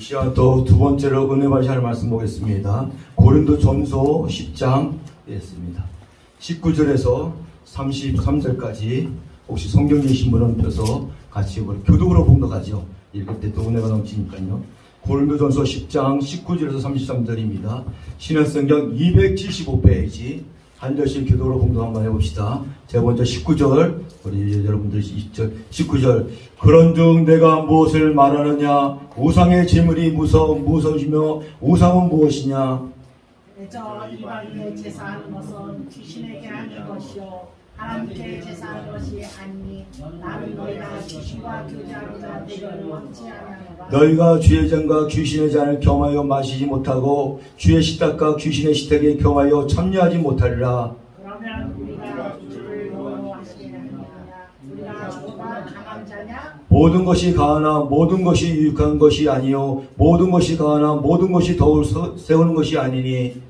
시간 또 두 번째로 은혜 받으실 말씀 보겠습니다. 고린도전서 10장 됐습니다. 19절에서 33절까지 혹시 성경 계신 분은 펴서 같이 우리 교독으로 봉독하죠. 읽을 때 또 은혜가 넘치니까요. 고린도전서 10장 19절에서 33절입니다. 신약성경 275페이지 한 절씩 교독으로 봉독 한번 해봅시다. 제가 먼저 19절, 우리 여러분들이 19절. 그런즉 내가 무엇을 말하느냐? 우상의 제물이 무엇이며 우상은 무엇이냐? 저 이방인의 제사하는 것은 귀신에게 하는 것이요 하나님께 제사하는 것이 아니니 나는 너희가 귀신과 교제하고자 되기를 원치 아니하노라. 너희가 주의 잔과 귀신의 잔을 겸하여 마시지 못하고 주의 식탁과 귀신의 식탁에 겸하여 참여하지 못하리라. 그러면 우리가 주를 뭐로 하시겠느냐? 우리가 주가 강한 자냐? 모든 것이 가하나 모든 것이 유익한 것이 아니요 모든 것이 가하나 모든 것이 덕을 세우는 것이 아니니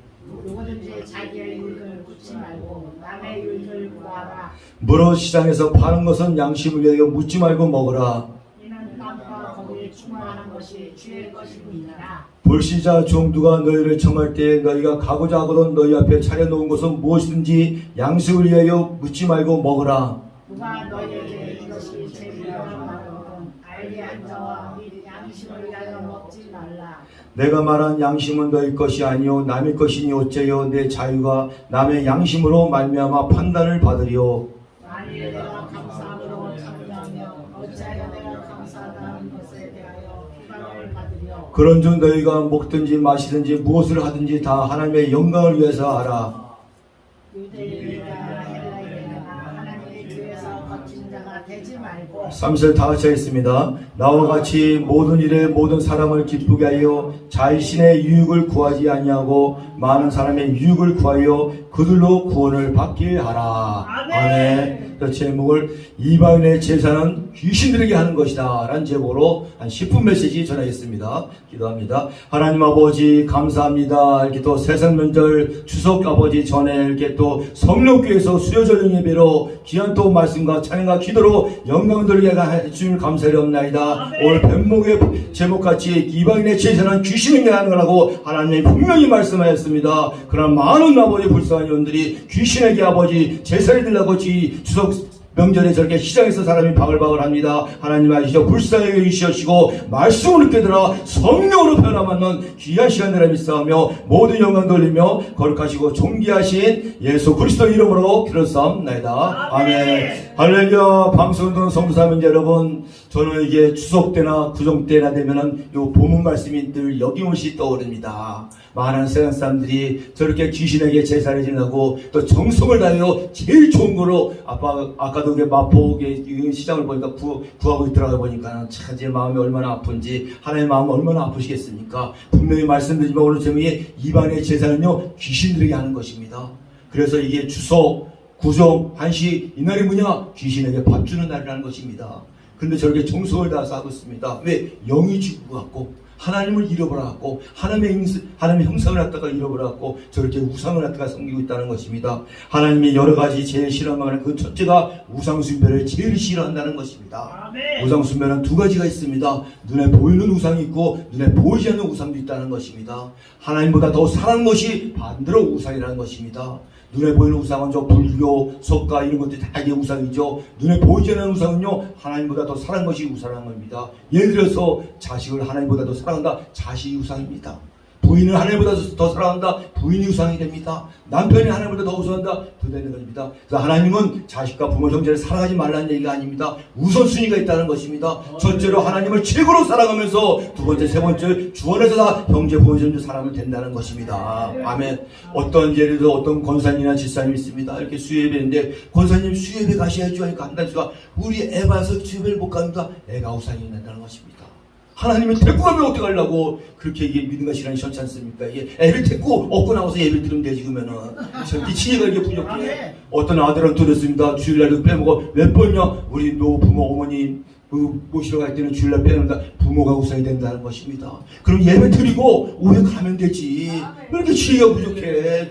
누구든지 자기의 유익을 묻지 말고 남의 유익을 구하라. 무릇 시장에서 파는 것은 양심을 위하여 묻지 말고 먹으라. 이는 땅과 거기에 충만한 것이 주의 것임이니라. 불시자 종두가 너희를 청할 때 너희가 가고자 하거든 너희 앞에 차려놓은 것은 무엇이든지 양심을 위하여 묻지 말고 먹으라. 누가 너희에게 이것이 제일이라고 하거든 알게 한 자와 네 양심을 위하여 먹지 말라. 내가 말한 양심은 너희 것이 아니요 남의 것이니 어째요 내 자유가 남의 양심으로 말미암아 판단을 받으리요. 만일 내가 감사함으로 참여하며 어찌하여 내가 감사하다는 것에 대하여 비방을 받으리요. 그런즉 너희가 먹든지 마시든지 무엇을 하든지 다 하나님의 영광을 위해서 하라. 유대인이나 헬라인이나 하나님의 교회에서 거친 자가 되지 말고 3절 다 같이 하겠습니다. 나와 같이 모든 일에 모든 사람을 기쁘게 하여 자신의 유익을 구하지 아니하고 많은 사람의 유익을 구하여 그들로 구원을 받게 하라. 아멘. 그 제목을 이방인의 제사는 귀신들에게 하는 것이다 라는 제목으로 한 10분 메시지 전하겠습니다. 기도합니다. 하나님 아버지 감사합니다. 이렇게 또 세상명절 추석 아버지 전에 이렇게 또 성령교회에서 수요저녁 예배로 귀한 또 말씀과 찬양과 기도로 영광 돌리게 해주님 감사드리옵나이다. 오늘 뱀목의 제목같이 이방인의 제사는 귀신에게 하는 거라고 하나님이 분명히 말씀하였습니다. 그러나 많은 아버지 불쌍한 영들이 귀신에게 아버지 제사를 드리려고 추석 명절에 저렇게 시장에서 사람이 바글바글합니다. 하나님 아시죠? 불쌍하게 여기시고 말씀을 듣게 들어 성령으로 변화받는 귀한 시간들을 믿사오며 모든 영광 돌리며 거룩하시고 존귀하신 예수 그리스도 이름으로 기도사옵나이다. 아멘. 할렐루야. 방송 듣는 성도사님들 여러분, 저는 이게 추석 때나 구정 때나 되면은 요 본문 말씀이 늘 여김없이 떠오릅니다. 많은 세상 사람들이 저렇게 귀신에게 제사를 지내고 또 정성을 다하여 제일 좋은 거로 아까도 마포의 시장을 보니까 구하고 있더라고 보니까 참 제 마음이 얼마나 아픈지 하나님의 마음이 얼마나 아프시겠습니까? 분명히 말씀드리지만 오늘 제목이 이방의 제사는요 귀신들에게 하는 것입니다. 그래서 이게 추석, 구정, 한시 이날이 뭐냐? 귀신에게 밥 주는 날이라는 것입니다. 그런데 저렇게 정성을 다해서 하고 있습니다. 왜? 영이 죽은 것 같고 하나님을 잃어버려갖고 하나님의 형상을 갖다가 잃어버려갖고 저렇게 우상을 갖다가 섬기고 있다는 것입니다. 하나님이 여러 가지 제일 싫어하는 그 첫째가 우상숭배를 제일 싫어한다는 것입니다. 아멘. 우상숭배는 두 가지가 있습니다. 눈에 보이는 우상이 있고 눈에 보이지 않는 우상도 있다는 것입니다. 하나님보다 더 사랑하는 것이 반대로 우상이라는 것입니다. 눈에 보이는 우상은 저 불교, 석가 이런 것들이 다 이게 우상이죠. 눈에 보이지 않는 우상은요 하나님보다 더 사랑하는 것이 우상인 겁니다. 예를 들어서 자식을 하나님보다 더 사랑한다. 자식이 우상입니다. 부인을 하나님보다 더 사랑한다. 부인이 우상이 됩니다. 남편이 하나님보다 더 우선한다. 더 되는 것입니다. 그래서 하나님은 자식과 부모 형제를 사랑하지 말라는 얘기가 아닙니다. 우선순위가 있다는 것입니다. 첫째로 하나님을 최고로 사랑하면서 두 번째, 세 번째 주 안에서 다 형제, 부모, 형제 사랑하면 된다는 것입니다. 아멘. 어떤 예를 들어 어떤 권사님이나 집사님이 있습니다. 이렇게 수예배인데 권사님 수예배 가셔야죠 하니까 안 가니까 우리 애 봐서 수예배를 못 갑니다. 애가 우상이 된다는 것입니다. 하나님을 데리고 가면 어떻게 하려고 그렇게 이게 믿음과 신앙이 싫지 않습니까? 이게 애를 데리고 얻고 나와서 예배를 드리면 되지 그러면은 미친이가 이게 부족해. 어떤 아들은 들었습니다. 주일날도 빼먹어 몇 번이냐 우리 노부모 어머니 모시러 갈 때는 주일날 빼는다. 부모가 우선이 된다는 것입니다. 그럼 예배 드리고 오해 가면 되지. 왜 이렇게 지혜가 부족해?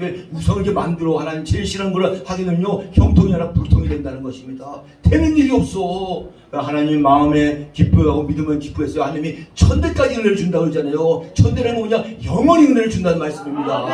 왜 우상을 이렇게 만들어 하나님 제일 싫어하는 걸 하게 되면요 형통이 아니라 불통이 된다는 것입니다. 되는 일이 없어. 하나님 마음에 기뻐하고 믿으면 기뻐했어요. 하나님이 천대까지 은혜를 준다고 그러잖아요. 천대는 뭐냐? 영원히 은혜를 준다는 말씀입니다.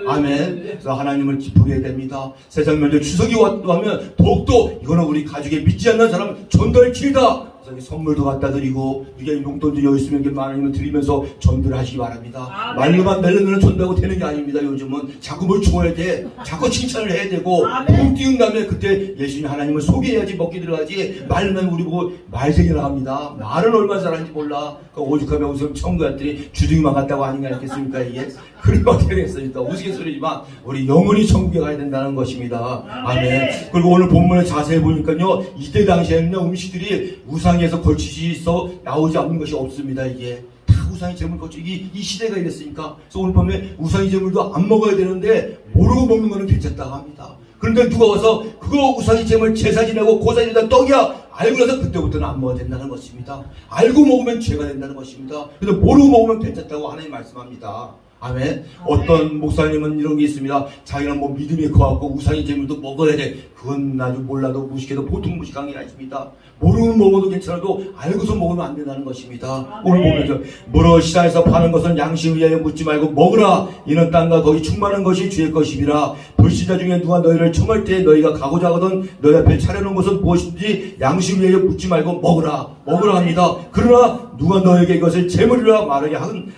아멘. 그래서 하나님을 기쁘게 해야 됩니다. 세상 면제 추석이 왔다고 하면 더욱더 이거는 우리 가족에 믿지 않는 사람 전도할 길이다. 그래서 선물도 갖다 드리고 이게 용돈도 여기 있으면 이게 많으면 드리면서 전도를 하시기 바랍니다. 말로만 멜로는 전도하고 되는 게 아닙니다. 요즘은 자꾸 뭘 주어야 돼. 자꾸 칭찬을 해야 되고 붕 띄운 다음에 그때 예수님 하나님을 소개해야지 먹기 들어가지. 말로만 우리 보고 말쟁이 나갑니다. 말은 얼마나 잘하는지 몰라. 그 오죽하면 우선 청구했더니 주둥이만 갔다고 하는 게 아니겠습니까 이게. 그럼 어떻게 됐습니까? 우스갯소리지만 우리 영원히 천국에 가야 된다는 것입니다. 아멘. 그리고 오늘 본문에 자세히 보니까요 이때 당시에는요 음식들이 우상에서 걸치서 나오지 않는 것이 없습니다. 이게 다 우상이 제물 걸치기 이 시대가 이랬으니까. 그래서 오늘 밤에 우상이 제물도 안 먹어야 되는데 모르고 먹는 거는 괜찮다고 합니다. 그런데 누가 와서 그거 우상이 제물 제사 지내고 고사 지내다 떡이야 알고 나서 그때부터는 안 먹어야 된다는 것입니다. 알고 먹으면 죄가 된다는 것입니다. 그래서 모르고 먹으면 괜찮다고 하나님 말씀합니다. 아멘. 어떤 목사님은 이런 게 있습니다. 자기는 뭐 믿음이 커갖고 우상의 제물도 먹어야 돼. 그건 아주 몰라도 무식해도 보통 무식한 게 아닙니다. 모르면 먹어도 괜찮아도 알고서 먹으면 안 된다는 것입니다. 오늘 보면서 무릇 시장에서 파는 것은 양심 위하여 묻지 말고 먹으라. 이는 땅과 거기 충만한 것이 주의 것이라. 불신자 중에 누가 너희를 청할 때 너희가 가고자 하거든 너희 앞에 차려놓은 것은 무엇인지 양심 위하여 묻지 말고 먹으라 합니다. 그러나 누가 너에게 이것을 제물이라 말하게 한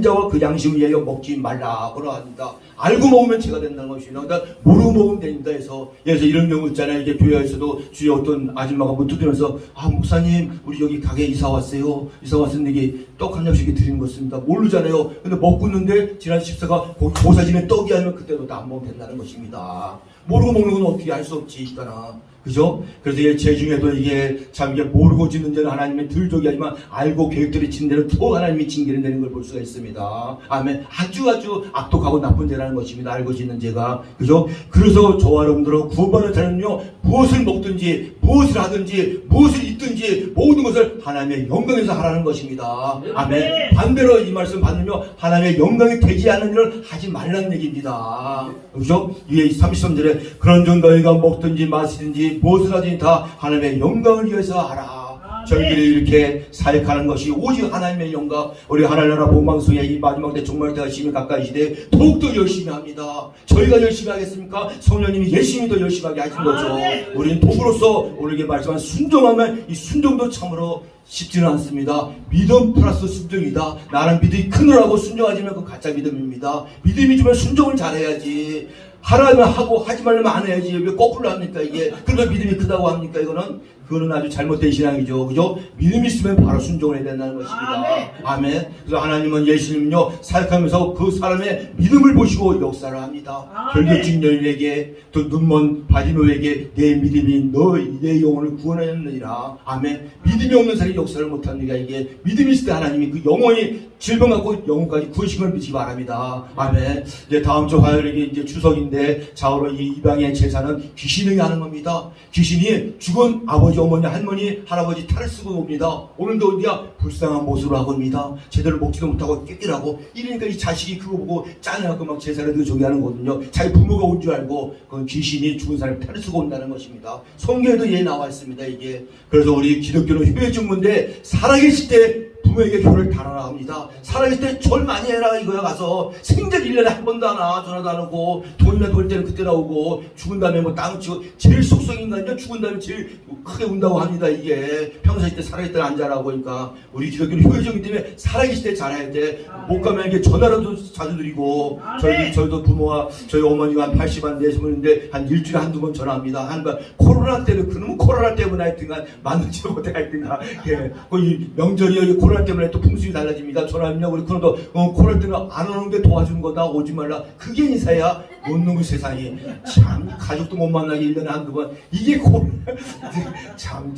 자와 그 양심 위하여 먹지 말라고 합니다. 알고 먹으면 죄가 된다는 것입니다. 그러니까 모르고 먹으면 됩니다. 해서 이런 경우 있잖아요. 이게 교회에서도 주위에 어떤 아줌마가 문 두드려서 목사님 우리 여기 가게 이사 왔어요. 이사 왔는데 이게 떡 한 접시 드리는 것입니다. 모르잖아요. 근데 먹고 있는데 지난 집사가 고사 지낸 떡이 아니면 그때부터 안 먹으면 된다는 것입니다. 모르고 먹는 건 어떻게 알 수 없지 있잖아. 그죠? 그래서 이게 제 중에도 이게 참 이게 모르고 짓는 데는 하나님의 들적이 하지만 알고 계획들이 짓는 데는 더 하나님이 징계를 내는 걸 볼 수가 있습니다. 아멘. 아주 악독하고 나쁜 죄라는 것입니다. 알고 짓는 죄가. 그죠? 그래서 저와 여러분들은 구원받는 자는요, 무엇을 먹든지, 무엇을 하든지, 무엇을 입든지, 모든 것을 하나님의 영광에서 하라는 것입니다. 아멘. 반대로 이 말씀 받으며 하나님의 영광이 되지 않는 일을 하지 말라는 얘기입니다. 그죠? 위에 33절에 그런 중 너희가 먹든지 마시든지 무엇을 하든지 다 하나님의 영광을 위해서 하라. 저희들이 이렇게 사역하는 것이 오직 하나님의 영광. 우리 하나님 나라 본방송에 이 마지막 때 종말 때가 심히 가까이 시대에 더욱더 열심히 합니다. 저희가 열심히 하겠습니까? 성령님이 열심히 더 열심히 하게 하신 거죠. 우리는 도구로서 오늘게 말씀한 순종하면 이 순종도 참으로 쉽지는 않습니다. 믿음 플러스 순종이다. 나는 믿음이 크느라고 순종하지만 그 가짜 믿음입니다. 믿음이 주면 순종을 잘해야지. 하라면 하고 하지 말라면 안 해야지. 왜 거꾸로 합니까 이게? 그러면 믿음이 크다고 합니까 이거는? 그거는 아주 잘못된 신앙이죠. 그죠? 믿음이 있으면 바로 순종을 해야 된다는 것입니다. 아멘. 그래서 하나님은 예수님은요 사역하면서 그 사람의 믿음을 보시고 역사를 합니다. 결격증 여인에게 또 눈먼 바디노에게 내 믿음이 내 영혼을 구원하였느니라. 아멘. 믿음이 없는 사람이 역사를 못합니다. 이게 믿음이 있을 때 하나님이 그 영혼이 질병 갖고 영혼까지 구하신 걸 믿기 바랍니다. 아멘. 이제 다음 주 화요일에 이제 추석인데 자오로 이 이방의 제사는 귀신에게 하는 겁니다. 귀신이 죽은 아버지, 어머니, 할머니, 할아버지 탈을 쓰고 옵니다. 오늘도 어디야? 불쌍한 모습으로 하고 옵니다. 제대로 먹지도 못하고 깨끼라고. 이러니까 이 자식이 그거 보고 짠해갖고 막 제사를 저기 하는 거거든요. 자기 부모가 온 줄 알고 그 귀신이 죽은 사람이 탈을 쓰고 온다는 것입니다. 성경에도 예 나와 있습니다. 이게. 그래서 우리 기독교는 효의중문데 살아계실 때 부모에게 교를 달아라 합니다. 살아있을 때 절 많이 해라 이거야. 가서 생전 1년에 한 번도 안 와. 전화도 안 오고 돈이나 돌 때는 그때 나오고 죽은 다음에 뭐 땅 치고 제일 속성인간요 죽은 다음에 제일 크게 운다고 합니다. 이게 평소에 때 살아있을 때는 안 자라고. 그러니까 우리 기독교는 효율적이기 때문에 살아계실 때 잘해야 돼. 못 가면 이렇게 전화라도 자주 드리고 저희도 부모와 저희 어머니가 한 80한 되시는데 한 일주일에 한두 번 전화합니다. 한번 코로나 때문에 그놈은 코로나 때문에 하여튼간 만나지 못해 하여튼간 예. 이 명절이 코로나 때문에 또 풍습이 달라집니다. 전화입니다. 우리 그런도 코로나 때문에 안 오는 게 도와주는 거다. 오지 말라. 그게 인사야. 못 놈의 세상이. 참 가족도 못 만나게 1년에 한두 번. 이게 참.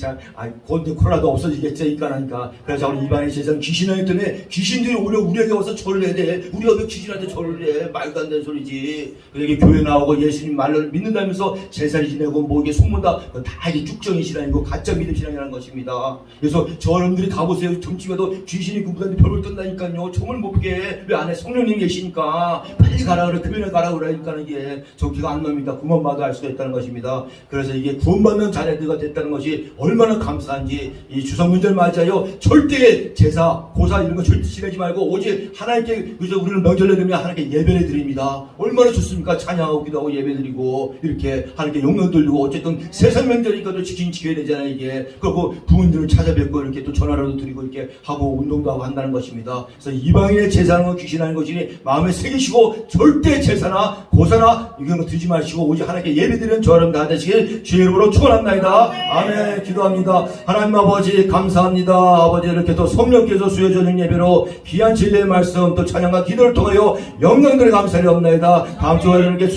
근데 코로나도 없어지겠지. 하니까. 그래서 우리 이방인 세상 귀신하기 때문에 귀신들이 오히려 우리에게 와서 절을 해야 돼. 우리가 왜 귀신한테 절을 해. 말도 안 되는 소리지. 그래서 이게 교회 나오고 예수님 말을 믿는다면서 제사를 지내고 뭐 이게 소문다. 다 이게 쭉정이 신앙이고 가짜 믿음 신앙이라는 것입니다. 그래서 저놈들이 가보세요. 점집에도 귀신이 그 무단히 별을 뜬다니까요. 총을 못 피게. 왜 안에 성령님 계시니까 빨리 가라 그래. 교회에 가라 그러니까 이게 정기가 안 납니다. 구원받아 알 수가 있다는 것입니다. 그래서 이게 구원받는 자녀들가 됐다는 것이 얼마나 감사한지. 이 주성문절 맞아요. 절대 제사, 고사 이런 거 절대 지내지 말고 오직 하나님께 그저 우리는 명절에 되면 하나님께 예배를 드립니다. 얼마나 좋습니까? 찬양하고 기도하고 예배드리고 이렇게 하나님께 용돈 돌리고 어쨌든 세상 명절이니까 또 지켜야 되잖아요. 이게 그리고 부모님들을 찾아뵙고 이렇게 또 전화라도 드리고 이렇게 하고 운동도 하고 한다는 것입니다. 그래서 이방인의 제사는 거 귀신하는 것이니 마음에 새기시고 절대 제사나 고사나 이런 거 드리지 마시고 오직 하나님께 예배드리는 저 여러분 다 되시길 주의 이름으로 축원합니다. 아멘. 기도합니다. 하나님 아버지 감사합니다. 아버지 이렇게 또 성령께서 수여주는 예배로 귀한 진리의 말씀 또 찬양과 기도를 통하여 영광들의 감사드리옵나이다. 다음 주에 이렇게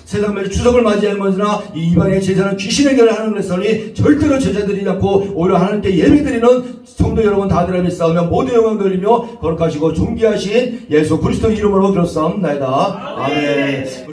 세상 말 추석을 맞이하면서나 이 이방인의 제사는 귀신의 결을 하는 것이니 절대로 제자들이지 않고 오히려 하나님께 예배드리는 성도 여러분 다들 함께 싸우며 모두 영광 돌리며 거룩하시고 존귀하신 예수 그리스도 이름으로 기도하옵나이다. 아멘.